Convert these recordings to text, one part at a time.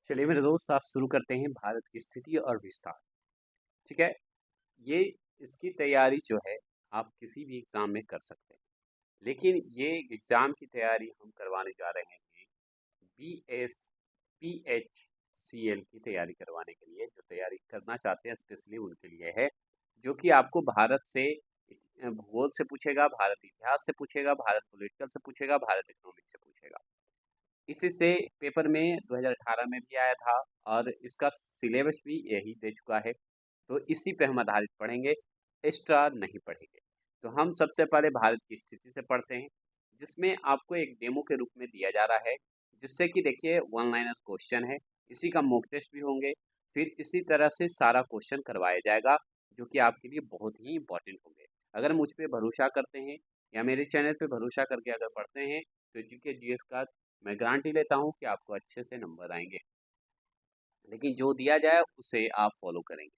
चलिए मेरे दोस्त, आज शुरू करते हैं भारत की स्थिति और विस्तार। ठीक है। ये इसकी तैयारी जो है आप किसी भी एग्ज़ाम में कर सकते हैं, लेकिन ये एग्ज़ाम की तैयारी हम करवाने जा रहे हैं BSPHCL की तैयारी करवाने के लिए। जो तैयारी करना चाहते हैं स्पेशली उनके लिए है, जो कि आपको भारत से भूगोल से पूछेगा, भारत इतिहास से पूछेगा, भारत पॉलिटिकल से पूछेगा, भारत इकोनॉमिक से पूछेगा। इसी से पेपर में 2018 में भी आया था और इसका सिलेबस भी यही दे चुका है। तो इसी पे हम आधारित पढ़ेंगे, एक्स्ट्रा नहीं पढ़ेंगे। तो हम सबसे पहले भारत की स्थिति से पढ़ते हैं, जिसमें आपको एक डेमो के रूप में दिया जा रहा है, जिससे कि देखिए वन लाइनर क्वेश्चन है। इसी का मॉक टेस्ट भी होंगे। फिर इसी तरह से सारा क्वेश्चन करवाया जाएगा, जो कि आपके लिए बहुत ही इंपॉर्टेंट होंगे। अगर मुझ पे भरोसा करते हैं या मेरे चैनल पे भरोसा करके अगर पढ़ते हैं, तो जीके जीएस का मैं गारंटी लेता हूँ कि आपको अच्छे से नंबर आएंगे। लेकिन जो दिया जाए उसे आप फॉलो करेंगे।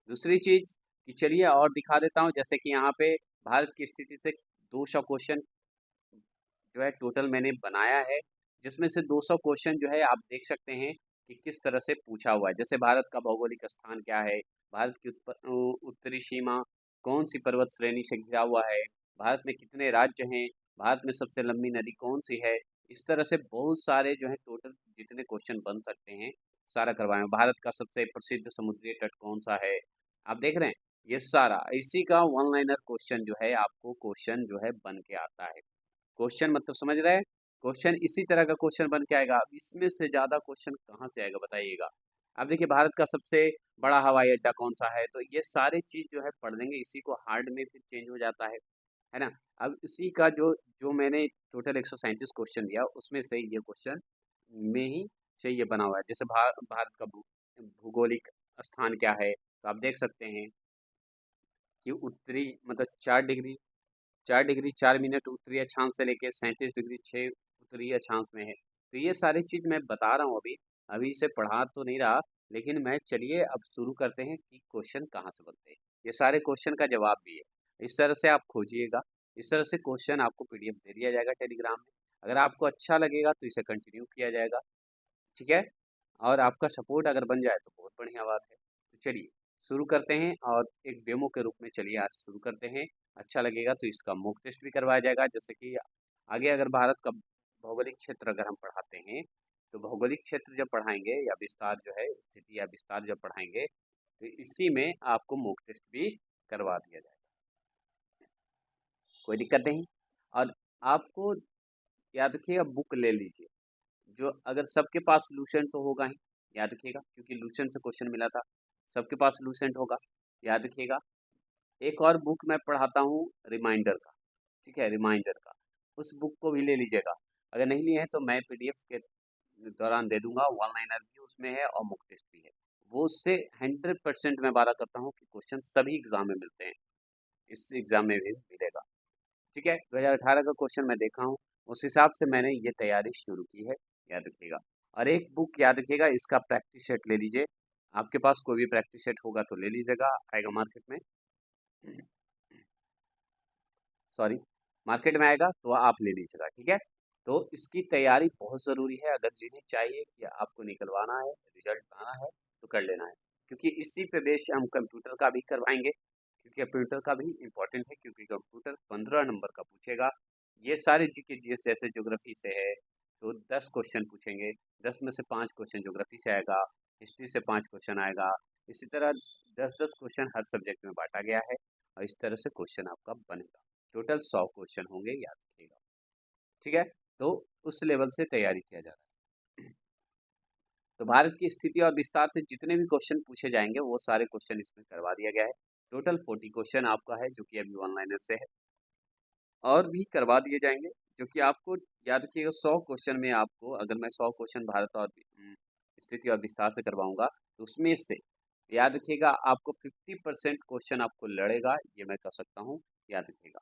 दूसरी चीज़ कि चलिए और दिखा देता हूँ, जैसे कि यहाँ पे भारत की स्थिति से 200 क्वेश्चन जो है टोटल मैंने बनाया है, जिसमें से 200 क्वेश्चन जो है आप देख सकते हैं कि किस तरह से पूछा हुआ है। जैसे भारत का भौगोलिक स्थान क्या है, भारत की उत्तरी सीमा कौन सी पर्वत श्रेणी से घिरा हुआ है, भारत में कितने राज्य हैं, भारत में सबसे लंबी नदी कौन सी है। इस तरह से बहुत सारे जो है टोटल जितने क्वेश्चन बन सकते हैं सारा करवाए हैं। भारत का सबसे प्रसिद्ध समुद्री तट कौन सा है, आप देख रहे हैं। ये सारा इसी का वन लाइनर क्वेश्चन जो है आपको क्वेश्चन जो है बन के आता है। क्वेश्चन मतलब समझ रहे हैं, क्वेश्चन इसी तरह का क्वेश्चन बन के आएगा। अब इसमें से ज़्यादा क्वेश्चन कहाँ से आएगा बताइएगा। अब देखिए भारत का सबसे बड़ा हवाई अड्डा कौन सा है, तो ये सारी चीज़ जो है पढ़ लेंगे। इसी को हार्ड में फिर चेंज हो जाता है ना। अब इसी का जो जो मैंने टोटल 137 क्वेश्चन दिया, उसमें से ये क्वेश्चन में ही से ये बना हुआ है। जैसे भारत का भूगोलिक स्थान क्या है, तो आप देख सकते हैं कि उत्तरी मतलब 4 डिग्री 4 मिनट उत्तरी अक्षांश से लेके 37 डिग्री 6 उत्तरी अक्षांश में है। तो ये सारी चीज़ मैं बता रहा हूँ अभी। अभी इसे पढ़ा तो नहीं रहा, लेकिन मैं चलिए अब शुरू करते हैं कि क्वेश्चन कहाँ से बनते हैं। ये सारे क्वेश्चन का जवाब भी है। इस तरह से आप खोजिएगा। इस तरह से क्वेश्चन आपको पीडीएफ दे दिया जाएगा टेलीग्राम में। अगर आपको अच्छा लगेगा तो इसे कंटिन्यू किया जाएगा। ठीक है। और आपका सपोर्ट अगर बन जाए तो बहुत बढ़िया बात है। तो चलिए शुरू करते हैं और एक डेमो के रूप में चलिए आज शुरू करते हैं। अच्छा लगेगा तो इसका मॉक टेस्ट भी करवाया जाएगा। जैसे कि आगे अगर भारत का भौगोलिक क्षेत्र अगर हम पढ़ाते हैं, तो भौगोलिक क्षेत्र जब पढ़ाएंगे या विस्तार जो है स्थिति या विस्तार जब पढ़ाएंगे, तो इसी में आपको मॉक टेस्ट भी करवा दिया जाएगा। कोई दिक्कत नहीं। और आपको याद रखिएगा, बुक ले लीजिए। जो अगर सबके पास लूसेंट तो होगा ही, याद रखिएगा, क्योंकि लूसेंट से क्वेश्चन मिला था। सबके पास लूसेंट होगा, याद रखिएगा। एक और बुक मैं पढ़ाता हूँ रिमाइंडर का। ठीक है, रिमाइंडर का, उस बुक को भी ले लीजिएगा। अगर नहीं लिए हैं तो मैं पीडीएफ के दौरान दे दूंगा। वन लाइनर भी उसमें है और मॉक टेस्ट भी है। वो उससे 100% मैं वादा करता हूँ कि क्वेश्चन सभी एग्जाम में मिलते हैं, इस एग्जाम में भी मिलेगा। ठीक है, 2018 का क्वेश्चन मैं देखा हूँ, उस हिसाब से मैंने ये तैयारी शुरू की है, याद रखिएगा। और एक बुक याद रखिएगा, इसका प्रैक्टिस सेट ले लीजिए। आपके पास कोई भी प्रैक्टिस सेट होगा तो ले लीजिएगा, आएगा मार्केट में। सॉरी, मार्केट में आएगा तो आप ले लीजिएगा। ठीक है। तो इसकी तैयारी बहुत ज़रूरी है। अगर जिन्हें चाहिए कि आपको निकलवाना है, रिजल्ट पाना है, तो कर लेना है। क्योंकि इसी पे बेस हम कंप्यूटर का भी करवाएंगे, क्योंकि कंप्यूटर का भी इम्पोर्टेंट है। क्योंकि कंप्यूटर 15 नंबर का पूछेगा। ये सारे जीके जीएस जैसे ज्योग्राफी से है तो 10 क्वेश्चन पूछेंगे। 10 में से 5 क्वेश्चन ज्योग्राफी से आएगा, हिस्ट्री से 5 क्वेश्चन आएगा। इसी तरह 10-10 क्वेश्चन हर सब्जेक्ट में बांटा गया है और इस तरह से क्वेश्चन आपका बनेगा। टोटल 100 क्वेश्चन होंगे, याद रखिएगा। ठीक है। तो उस लेवल से तैयारी किया जा रहा है। तो भारत की स्थिति और विस्तार से जितने भी क्वेश्चन पूछे जाएंगे वो सारे क्वेश्चन इसमें करवा दिया गया है। टोटल 40 क्वेश्चन आपका है, जो कि अभी वन लाइनर से है। और भी करवा दिए जाएंगे, जो कि आपको याद रखिएगा। 100 क्वेश्चन में आपको, अगर मैं 100 क्वेश्चन भारत और स्थिति और विस्तार से करवाऊंगा, तो उसमें से याद रखिएगा आपको 50% क्वेश्चन आपको लड़ेगा, ये मैं कह सकता हूँ। याद रखिएगा।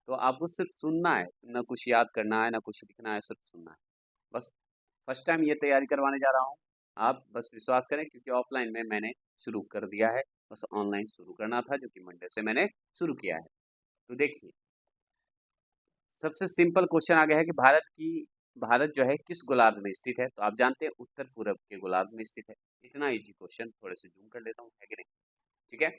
तो आपको सिर्फ सुनना है, ना कुछ याद करना है, ना कुछ लिखना है, सिर्फ सुनना है बस। फर्स्ट टाइम ये तैयारी करवाने जा रहा हूँ। आप बस विश्वास करें, क्योंकि ऑफलाइन में मैंने शुरू कर दिया है, बस ऑनलाइन शुरू करना था, जो कि मंडे से मैंने शुरू किया है। तो देखिए, सबसे सिंपल क्वेश्चन आ गया है कि भारत जो है किस गोलार्ध में स्थित है? तो आप जानते हैं उत्तर पूरब के गोलार्ध में स्थित है। इतना इजी क्वेश्चन, थोड़े से जूम कर लेता हूँ, है कि नहीं? ठीक है,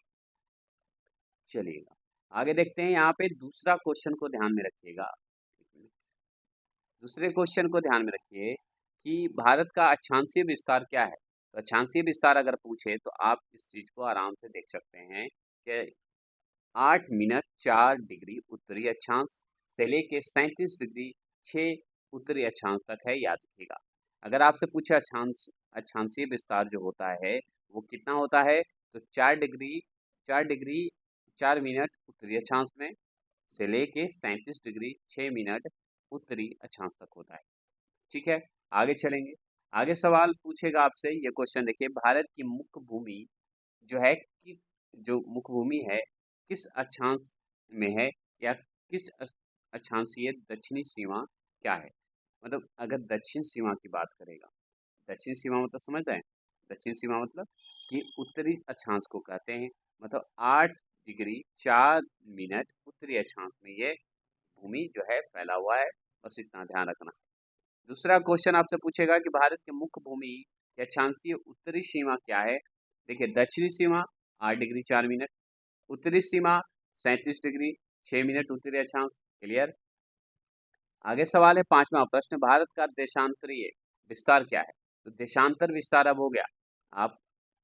चलिएगा आगे देखते हैं। यहाँ पे दूसरा क्वेश्चन को ध्यान में रखिएगा। दूसरे क्वेश्चन को ध्यान में रखिए कि भारत का अक्षांशीय विस्तार क्या है। तो अक्षांशीय विस्तार अगर पूछे तो आप इस चीज को आराम से देख सकते हैं कि 8 मिनट 4 डिग्री उत्तरी अक्षांश से लेके 37 डिग्री 6 उत्तरी अक्षांश तक है, याद रखिएगा। अगर आपसे पूछे अक्षांशीय विस्तार जो होता है वो कितना होता है, तो 4 डिग्री 4 मिनट उत्तरी अक्षांश में से लेके 37 डिग्री 6 मिनट उत्तरी अक्षांश तक होता है। ठीक है, आगे चलेंगे। आगे सवाल पूछेगा आपसे, ये क्वेश्चन देखिए, भारत की मुख्य भूमि जो है कि जो मुख्य भूमि है किस अक्षांश में है, या किस अक्षांशीय दक्षिणी सीमा क्या है। मतलब अगर दक्षिण सीमा की बात करेगा, दक्षिण सीमा मतलब समझ रहे हैं, दक्षिण सीमा मतलब कि उत्तरी अक्षांश को कहते हैं। मतलब 8 डिग्री 4 मिनट उत्तरी अक्षांश में ये भूमि जो है फैला हुआ है, बस इतना ध्यान रखना। दूसरा क्वेश्चन आपसे पूछेगा कि भारत की मुख्य भूमि या अक्षांशीय उत्तरी सीमा क्या है। देखिए, दक्षिणी सीमा 8 डिग्री 4 मिनट, उत्तरी सीमा 37 डिग्री 6 मिनट उत्तरी अक्षांश। क्लियर। आगे सवाल है, पांचवा प्रश्न, भारत का देशांतरीय विस्तार क्या है। तो देशांतर विस्तार अब हो गया, आप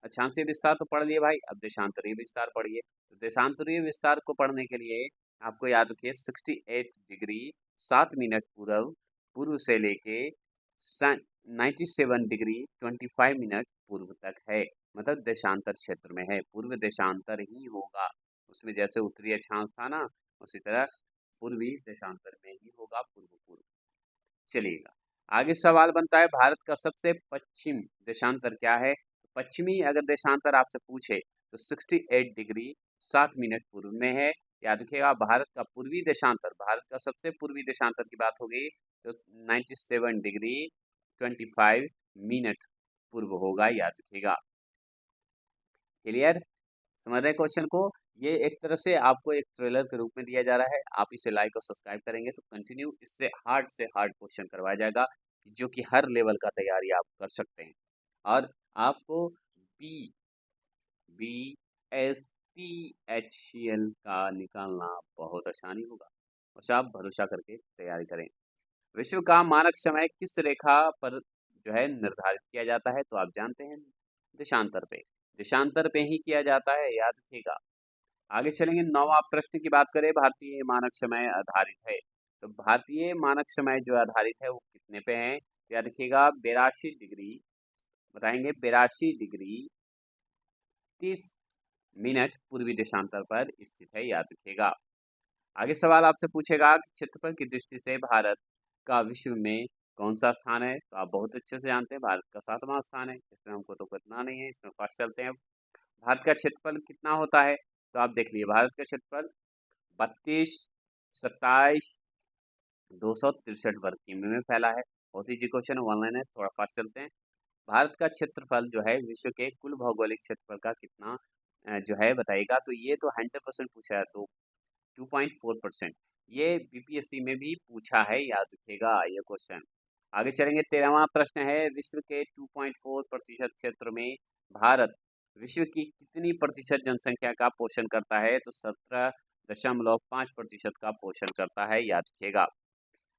अक्षांशीय विस्तार तो पढ़ लिए भाई, अब देशांतरीय विस्तार पढ़िए। तो देशांतरीय विस्तार को पढ़ने के लिए आपको याद रखिए 68 डिग्री 7 मिनट पूर्व पूर्व से लेके 97 डिग्री 25 मिनट पूर्व तक है। मतलब देशांतर क्षेत्र में है, पूर्व देशांतर ही होगा उसमें, जैसे उत्तरी अक्षांश था ना, उसी तरह पूर्वी देशांतर में ही होगा, पूर्व पूर्व। चलिएगा आगे सवाल बनता है, भारत का सबसे पश्चिम देशांतर क्या है। पश्चिमी अगर देशांतर आपसे पूछे तो 68 डिग्री 7 मिनट पूर्व में है, याद रखिएगा। भारत का पूर्वी देशांतर, भारत का सबसे पूर्वी देशांतर की बात हो गई तो 97 डिग्री 25 मिनट पूर्व होगा, याद रखिएगा। क्लियर, समझ रहे क्वेश्चन को। ये एक तरह से आपको एक ट्रेलर के रूप में दिया जा रहा है, आप इसे लाइक और सब्सक्राइब करेंगे तो कंटिन्यू इससे हार्ड क्वेश्चन करवाया जाएगा, जो कि हर लेवल का तैयारी आप कर सकते हैं। और आपको B B S P H C L का निकालना बहुत आसानी होगा, बस आप भरोसा करके तैयारी करें। विश्व का मानक समय किस रेखा पर जो है निर्धारित किया जाता है। तो आप जानते हैं देशांतर पे, देशांतर पे ही किया जाता है, याद रखिएगा। आगे चलेंगे, नौवां प्रश्न की बात करें, भारतीय मानक समय आधारित है। तो भारतीय मानक समय जो आधारित है वो कितने पे है, याद रखिएगा 82 डिग्री, बताएंगे 82 डिग्री 30 मिनट पूर्वी देशांतर पर स्थित है, याद रखिएगा। आगे सवाल आपसे पूछेगा कि क्षेत्रफल की दृष्टि से भारत का विश्व में कौन सा स्थान है। तो आप बहुत अच्छे से जानते हैं भारत का 7वां स्थान है, इसमें हमको तो करना नहीं है, इसमें फास्ट चलते हैं। भारत का क्षेत्रफल कितना होता है, तो आप देख लीजिए, भारत का क्षेत्रफल 32,27,263 वर्ग किमी में फैला है। बहुत ही जी क्वेश्चन, ऑनलाइन है, थोड़ा फास्ट चलते हैं। भारत का क्षेत्रफल जो है विश्व के कुल भौगोलिक क्षेत्रफल का कितना जो है बताइएगा। तो ये तो 100% पूछा है, तो 2.4%। ये बीपीएससी में भी पूछा है, याद रखिएगा ये क्वेश्चन। आगे चलेंगे, 13वां प्रश्न है, विश्व के 2.4% क्षेत्र में भारत विश्व की कितनी प्रतिशत जनसंख्या का पोषण करता है। तो 17.5% का पोषण करता है, याद रखिएगा।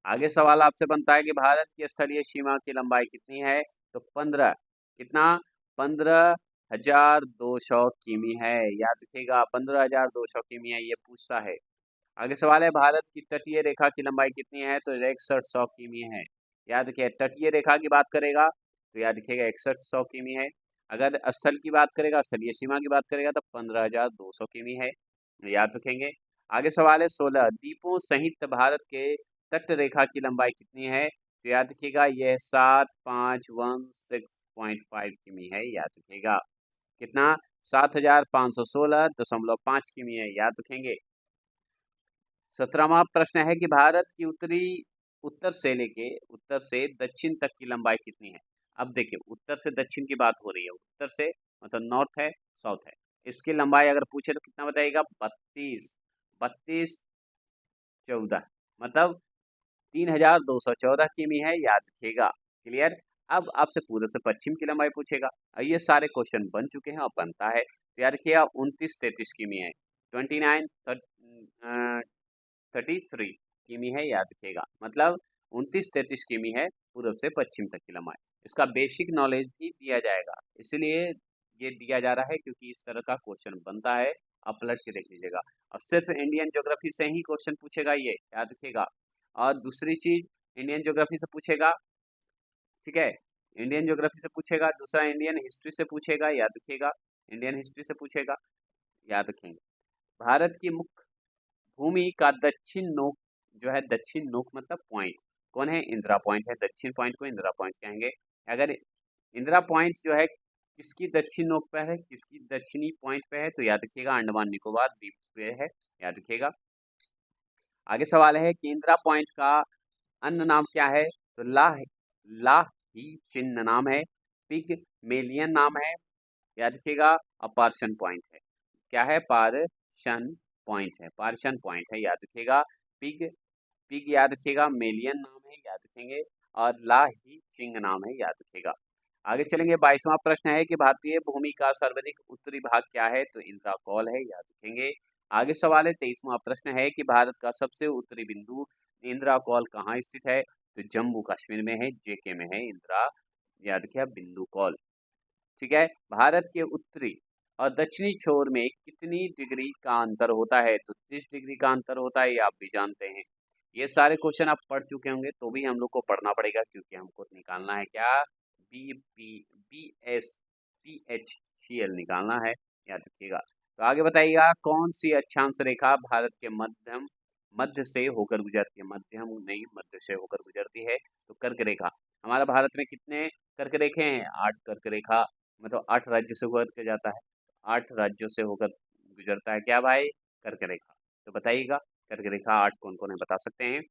आगे सवाल आपसे बनता है कि भारत की स्थलीय सीमा की लंबाई कितनी है। तो 15 कितना 15,200 किमी है, याद रखिएगा 15,200 किमी है, ये पूछता है। आगे सवाल है, भारत की तटीय रेखा की लंबाई कितनी है। तो 6100 किमी है, याद रखिए। तटीय रेखा की बात करेगा तो याद रखिएगा 6100 किमी है। अगर स्थल की बात करेगा, स्थलीय सीमा की बात करेगा तो 15,200 किमी है, याद रखेंगे। आगे सवाल है, 16 द्वीपों सहित भारत के तट रेखा की लंबाई कितनी है। तो याद रखिएगा यह 7516.5 किमी है, याद रखिएगा। कितना 7516.5 किमी है, याद रखेंगे। 17वां प्रश्न है कि भारत की उत्तर से दक्षिण तक की लंबाई कितनी है। अब देखिए, उत्तर से दक्षिण की बात हो रही है, उत्तर से मतलब नॉर्थ है साउथ है, इसकी लंबाई अगर पूछे तो कितना बताइएगा, 32 14, मतलब 3214 किमी है, याद रखिएगा। क्लियर। अब आपसे पूर्व से पश्चिम की लंबाई पूछेगा। और ये सारे क्वेश्चन बन चुके हैं और बनता है, तो याद रखिएगा 2933 किमी है, 33 किमी है, याद रखिएगा। मतलब 2933 किमी है पूर्व से पश्चिम तक की लंबाई। इसका बेसिक नॉलेज भी दिया जाएगा, इसलिए ये दिया जा रहा है क्योंकि इस तरह का क्वेश्चन बनता है। आप पलट के देख लीजिएगा। और सिर्फ इंडियन ज्योग्राफी से ही क्वेश्चन पूछेगा, ये याद रखिएगा। और दूसरी चीज, इंडियन ज्योग्राफी से पूछेगा, ठीक है, इंडियन ज्योग्राफी से पूछेगा। दूसरा, इंडियन हिस्ट्री से पूछेगा, याद रखिएगा। इंडियन हिस्ट्री से पूछेगा, याद रखेंगे। भारत की मुख्य भूमि का दक्षिण नोक जो है, दक्षिण नोक मतलब पॉइंट कौन है, इंदिरा पॉइंट है। दक्षिण पॉइंट को इंदिरा पॉइंट कहेंगे। अगर इंदिरा पॉइंट जो है किसकी दक्षिण नोक पर है, किसकी दक्षिणी पॉइंट पे है, तो याद रखिएगा अंडमान निकोबार द्वीप पे है, याद रखिएगा। आगे सवाल है कि इंदिरा पॉइंट का अन्य नाम क्या है, तो ला ही चिन्ह नाम है, पिग मेलियन नाम है, याद रखिएगा। और पार्शन पॉइंट है, क्या है, पार्शन पॉइंट है, पार्शन पॉइंट है, याद रखिएगा। पिग पिग याद रखिएगा, मेलियन नाम है, याद रखेंगे। और ला ही चिंग नाम है, याद रखिएगा। आगे चलेंगे। 22वां प्रश्न है कि भारतीय भूमि का सर्वाधिक उत्तरी भाग क्या है, तो इंदिरा कौल है, याद रखेंगे। आगे सवाल है 23वां प्रश्न है कि भारत का सबसे उत्तरी बिंदु इंदिरा कौल कहाँ स्थित है, तो जम्मू कश्मीर में है, जेके में है इंदिरा, याद रखिए, बिंदु कौल। ठीक है। भारत के उत्तरी और दक्षिणी छोर में कितनी डिग्री का अंतर होता है, तो 30 डिग्री का अंतर होता है, ये आप भी जानते हैं। ये सारे क्वेश्चन आप पढ़ चुके होंगे, तो भी हम लोग को पढ़ना पड़ेगा क्योंकि हमको निकालना है क्या, BS PH CL निकालना है, याद रखिएगा। तो आगे बताइएगा, कौन सी अक्षांश रेखा भारत के मध्य से होकर गुजरती है, मध्यम नहीं, मध्य से होकर गुजरती है, तो कर्क रेखा। हमारा भारत में कितने कर्क रेखे हैं, 8 कर्क रेखा, मतलब 8 राज्यों से होकर के जाता है, 8 राज्यों से होकर गुजरता है क्या भाई, कर्क रेखा। तो बताइएगा कर्क रेखा 8 कौन कौन है, बता सकते हैं।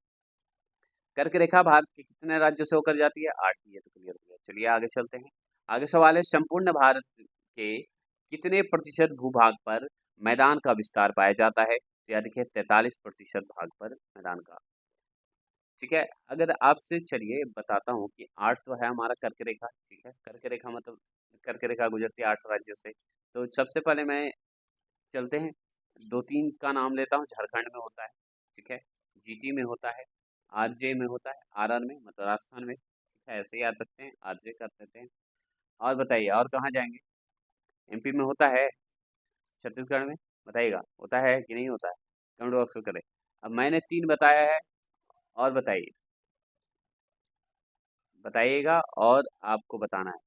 कर्क रेखा भारत के कितने राज्यों से होकर जाती है, 8, ये तो क्लियर हो गया। चलिए आगे चलते हैं। आगे सवाल है, संपूर्ण भारत के कितने प्रतिशत भूभाग पर मैदान का विस्तार पाया जाता है, तो याद रखिए 43% भाग पर मैदान का। ठीक है। अगर आपसे चलिए बताता हूँ कि 8 तो है हमारा कर्क रेखा, ठीक है, कर्क रेखा मतलब कर्क रेखा गुजरती है 8 राज्यों से। तो सबसे पहले मैं चलते हैं, 2-3 का नाम लेता हूँ। झारखंड में होता है, ठीक है, जीटी में होता है, आरजे में होता है, आरआर में मतलब राजस्थान में, ठीक है, ऐसे याद रखते हैं, आरजे कर देते हैं। और बताइए और कहाँ जाएंगे, एमपी में होता है, छत्तीसगढ़ में, बताइएगा होता है कि नहीं होता है, कमेंट बॉक्स में करें। अब मैंने 3 बताया है, और बताइए, बताइएगा और आपको बताना है,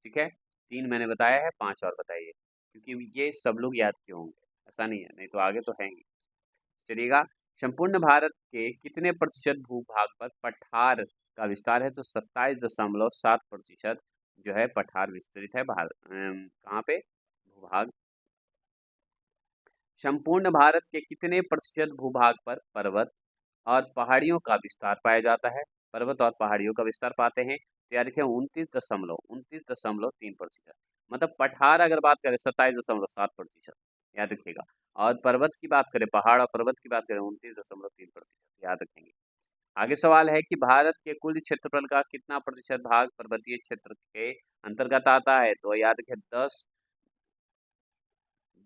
ठीक है। 3 मैंने बताया है, 5 और बताइए, क्योंकि ये सब लोग याद किए होंगे, ऐसा नहीं है, नहीं तो आगे तो है ही। चलिएगा, संपूर्ण भारत के कितने प्रतिशत भूभाग पर पठार का विस्तार है, तो 27.7% जो है पठार विस्तृत है भारत, कहाँ पे, भूभाग। संपूर्ण भारत के कितने प्रतिशत भूभाग पर पर्वत और पहाड़ियों का विस्तार पाया जाता है, पर्वत और पहाड़ियों का विस्तार पाते हैं, तो याद रखें 29.3%। मतलब पठार अगर बात करें 27.7%, याद रखिएगा। और पर्वत की बात करें, पहाड़ और पर्वत की बात करें, 29.3%, याद रखेंगे। आगे सवाल है कि भारत के कुल क्षेत्रफल का कितना प्रतिशत भाग पर्वतीय क्षेत्र के अंतर्गत आता है, तो याद रखें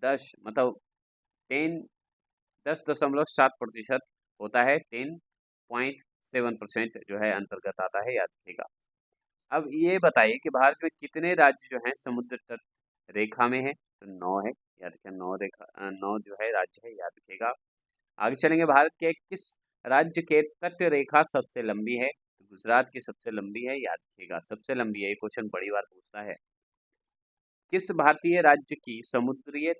10 मतलब 10.7% होता है, 10.7% जो है अंतर्गत आता है, याद रखिएगा। अब ये बताइए कि भारत में कितने राज्य जो हैं समुद्र तट रेखा में है, तो 9 है, याद रखिए, 9 जो है राज्य है, याद रखिएगा। आगे चलेंगे, भारत के किस राज्य के तट रेखा सबसे लंबी है, तो गुजरात की सबसे लंबी है, याद रखिएगा, सबसे लंबी है। ये क्वेश्चन बड़ी बार पूछता है। किस भारतीय राज्य की समुद्रीय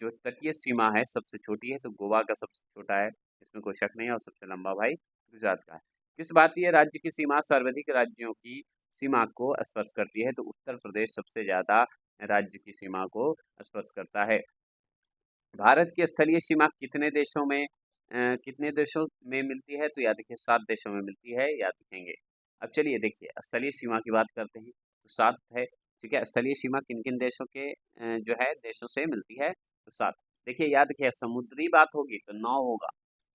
जो तटीय सीमा है सबसे छोटी है, तो गोवा का सबसे छोटा है, इसमें कोई शक नहीं है, और सबसे लंबा भाई गुजरात का है। किस भारतीय राज्य की सीमा सर्वाधिक राज्यों की सीमा को स्पर्श करती है, तो उत्तर प्रदेश सबसे ज्यादा राज्य की सीमा को स्पर्श करता है। भारत की स्थलीय सीमा कितने देशों में मिलती है, तो याद रखिए 7 देशों में मिलती है, याद रखेंगे। अब चलिए देखिए स्थलीय सीमा की बात करते हैं, तो 7 है, ठीक है। स्थलीय सीमा किन किन देशों के जो है देशों से मिलती है, तो 7। देखिए याद रखिए, समुद्री बात होगी तो 9 होगा,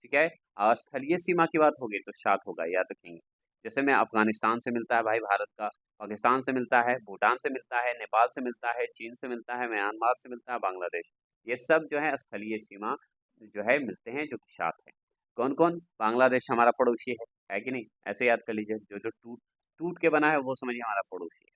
ठीक है। और स्थलीय सीमा की बात होगी तो 7 होगा, याद रखेंगे। जैसे में अफगानिस्तान से मिलता है भाई भारत का, पाकिस्तान से मिलता है, भूटान से मिलता है, नेपाल से मिलता है, चीन से मिलता है, म्यांमार से मिलता है, बांग्लादेश। ये सब जो है स्थलीय सीमा जो है मिलते हैं, जो कि 7 है। कौन कौन? बांग्लादेश हमारा पड़ोसी है कि नहीं? ऐसे याद कर लीजिए, जो जो टूट टूट के बना है वो समझिए हमारा पड़ोसी है।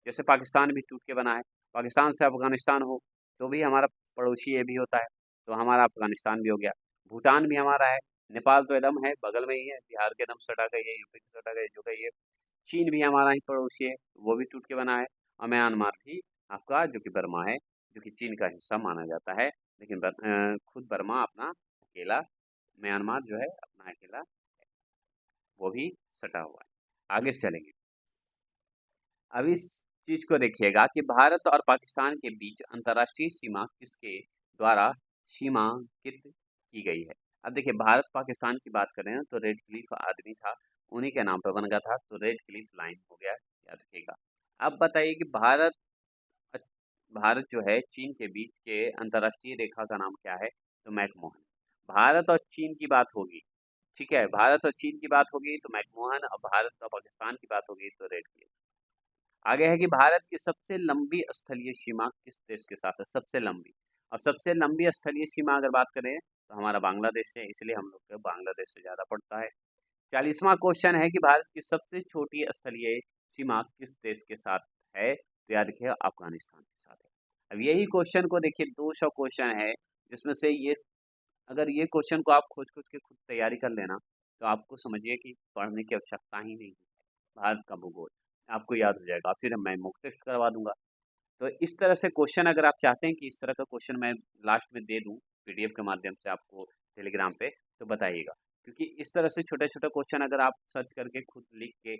जैसे पाकिस्तान भी टूट के बना है, पाकिस्तान से अफगानिस्तान हो तो भी हमारा पड़ोसी ये भी होता है, तो हमारा अफगानिस्तान भी हो गया। भूटान भी हमारा है, नेपाल तो एकदम है बगल में ही है, बिहार के एकदम सटा गई है, यूपी के सटा गई जो गई है। चीन भी हमारा ही पड़ोसी है, वो भी टूट के बना है। और म्यांमार भी आपका, जो कि बर्मा है, जो कि चीन का हिस्सा माना जाता है, लेकिन खुद बर्मा अपना अकेला, म्यांमार जो है अपना अकेला, वो भी सटा हुआ है। आगे से चलेंगे। अब इस चीज को देखिएगा कि भारत और पाकिस्तान के बीच अंतर्राष्ट्रीय सीमा किसके द्वारा सीमांकित की गई है? अब देखिए, भारत पाकिस्तान की बात करें तो रेड क्लिफ आदमी था, उन्हीं के नाम पर बन गया था, तो रेड क्लिफ लाइन हो गया, याद रखिएगा। अब बताइए कि भारत जो है चीन के बीच के अंतर्राष्ट्रीय रेखा का नाम क्या है? तो मैकमोहन। भारत और चीन की बात होगी, ठीक है, भारत और चीन की बात होगी तो मैकमोहन, और भारत और पाकिस्तान की बात होगी तो रेड क्लिफ। आगे है कि भारत की सबसे लंबी स्थलीय सीमा किस देश के साथ है? सबसे लंबी, और सबसे लंबी स्थलीय सीमा अगर बात करें तो हमारा बांग्लादेश है, इसलिए हम लोग को बांग्लादेश से ज़्यादा पड़ता है। 40वां क्वेश्चन है कि भारत की सबसे छोटी स्थलीय सीमा किस देश के साथ है? तो याद रखिए अफगानिस्तान के साथ है। अब यही क्वेश्चन को देखिए, 200 क्वेश्चन है, जिसमें से ये, अगर ये क्वेश्चन को आप खोज खोज के खुद तैयारी कर लेना तो आपको समझिए कि पढ़ने की आवश्यकता ही नहीं है। भारत का भूगोल आपको याद हो जाएगा, फिर मैं मॉक टेस्ट करवा दूंगा। तो इस तरह से क्वेश्चन अगर आप चाहते हैं कि इस तरह का क्वेश्चन मैं लास्ट में दे दूं पीडीएफ के माध्यम से आपको टेलीग्राम पे, तो बताइएगा। क्योंकि इस तरह से छोटे छोटे क्वेश्चन अगर आप सर्च करके खुद लिख के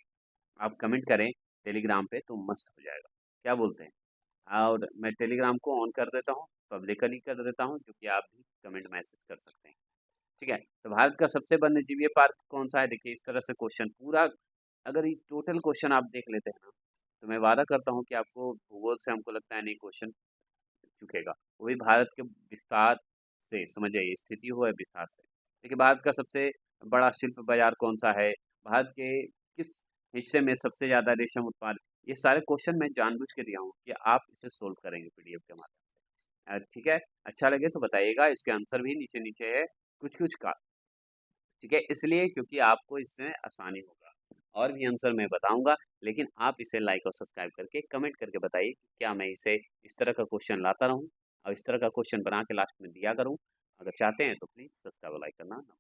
आप कमेंट करें टेलीग्राम पे तो मस्त हो जाएगा। क्या बोलते हैं? और मैं टेलीग्राम को ऑन कर देता हूँ, पब्लिकली कर देता हूँ, जो कि आप भी कमेंट मैसेज कर सकते हैं। ठीक है। तो भारत का सबसे वन्यजीवीय पार्क कौन सा है? देखिए, इस तरह से क्वेश्चन पूरा, अगर ये टोटल क्वेश्चन आप देख लेते हैं ना, तो मैं वादा करता हूँ कि आपको भूगोल से, हमको लगता है, नहीं क्वेश्चन चुकेगा। वो भी भारत के विस्तार से, समझ जाइए, स्थिति हो या विस्तार से। देखिए, भारत का सबसे बड़ा शिल्प बाजार कौन सा है? भारत के किस हिस्से में सबसे ज्यादा रेशम उत्पादन? ये सारे क्वेश्चन मैं जानबूझ के दिया हूँ कि आप इसे सोल्व करेंगे पीडीएफ के माध्यम से। ठीक है। अच्छा लगे तो बताइएगा, इसके आंसर भी नीचे नीचे है कुछ कुछ का। ठीक है, इसलिए क्योंकि आपको इसमें आसानी होगा। और भी आंसर मैं बताऊंगा, लेकिन आप इसे लाइक और सब्सक्राइब करके कमेंट करके बताइए कि क्या मैं इसे इस तरह का क्वेश्चन लाता रहूं और इस तरह का क्वेश्चन बना के लास्ट में दिया करूं। अगर चाहते हैं तो प्लीज़ सब्सक्राइब और लाइक करना ना